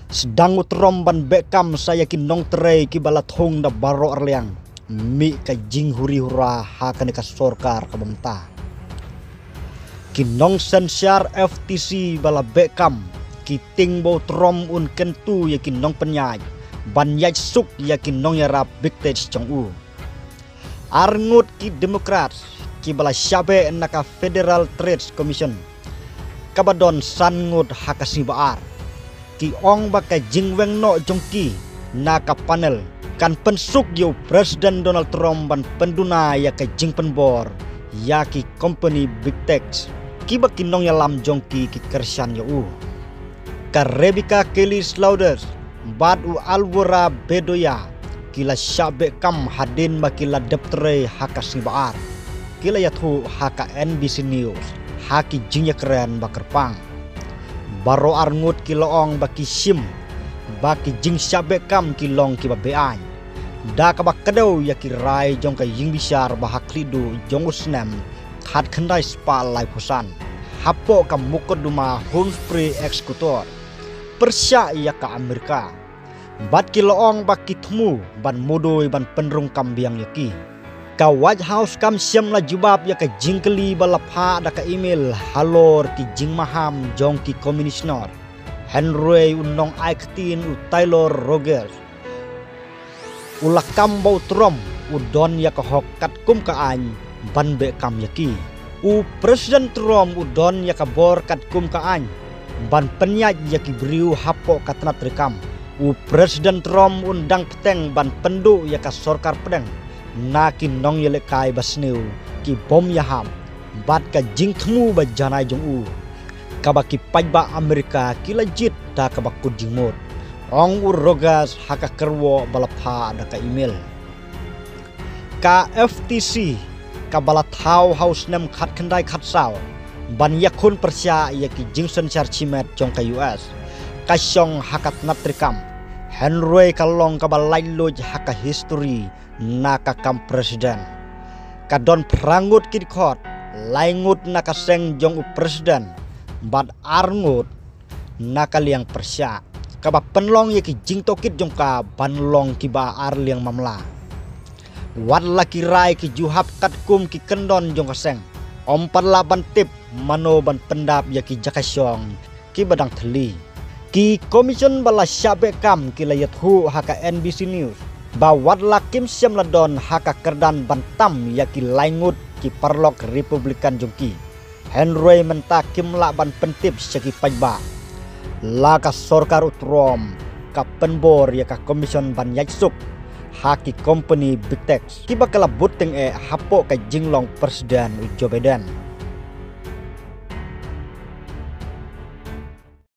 Sedang utrom ban bekam saya kinong terai ki balathong da baro arliang. Mi ka jing huri hura ha ka sorkar ka bamta. Kinong sensyar FTC bala bekam ki ting bo trom un kentu ya kinong penyaj. Ban yaj suk ya kinong ya rap biktage chong u. Arngut ki Demokrat ki bala syabe naka Federal Trade Commission. Kabadon sangut hakasi baar. Ki ong baka jingweng no jongki naka panel kan pensuk yo Presiden Donald Trump ban penduna ya ka jing penbor ya ki company big tech ki bakinong ya lam jongki ki kersan yo u ka Rebecca Kelly Slauders bad u alwora bedoya kila syabe kam hadin bakila deptre hakasi baar kila yathu haka NBC News haki jingya keren bakerpang baro arngut kiloong baki sim baki jing syabe kam kilong ki babean da ka bakadau ya ki rai jong ka ying bisar bahaklidu jong usnem khat khandai spa lai pusan hapo ka mukoduma home spray executor persya ya ka Amerika bat kiloong baki thmu ban modoi ban penrung kambiang yaki ka White House kam siam la jubab ya ka jingkeli balapha da ka email halor ki jing maham jong ki commissioner Henry unong aiktin u Taylor Rogers ulakam bau trom udon ya ka hokat kum ka an ban be kam yaki u Presiden Trump udon ya ka bor kat kum ka an ban penyaj ya ki briu hapo katnat rekam u Presiden Trump undang peteng ban pendu ya ka sorkar pedeng na ki nong yele kai basneu ki bom yaham bat ka jing thmu ba janai jong u ka ba ki pajba Amerika ki lajit da ka ba ku jingmot ong ur rogas haka kerwo balapha da ka email ka FTC ka bala thau house nem khat khandai khat saw ban yakun persya ya ki jingson charchimet jong ka US ka syong hakat natrikam Henry kalong ka balai loj haka history naka kam presiden kadon prangut kidkot laingut naka seng jong u presiden bad arngut naka liang persya kaba penlong ye ki jing tokit jong ka banlong ki ba ar liang mamla wad laki rai ki juhap kat kum ki kendon jong ka seng ompat laban tip mano ban pendap ye ki jakasyong ki badang theli ki komision bala syabe kam ki layat hu haka NBC News ba wadla kim siam ladon haka kerdan bantam yaki laingut ki parlok Republikan jongki Henry menta kim la ban pentip syaki pajba la ka sorkar utrom ka penbor ya ka komision ban yaksuk haki company big tech ki bakala buteng hapo ka jinglong Presiden Joe Biden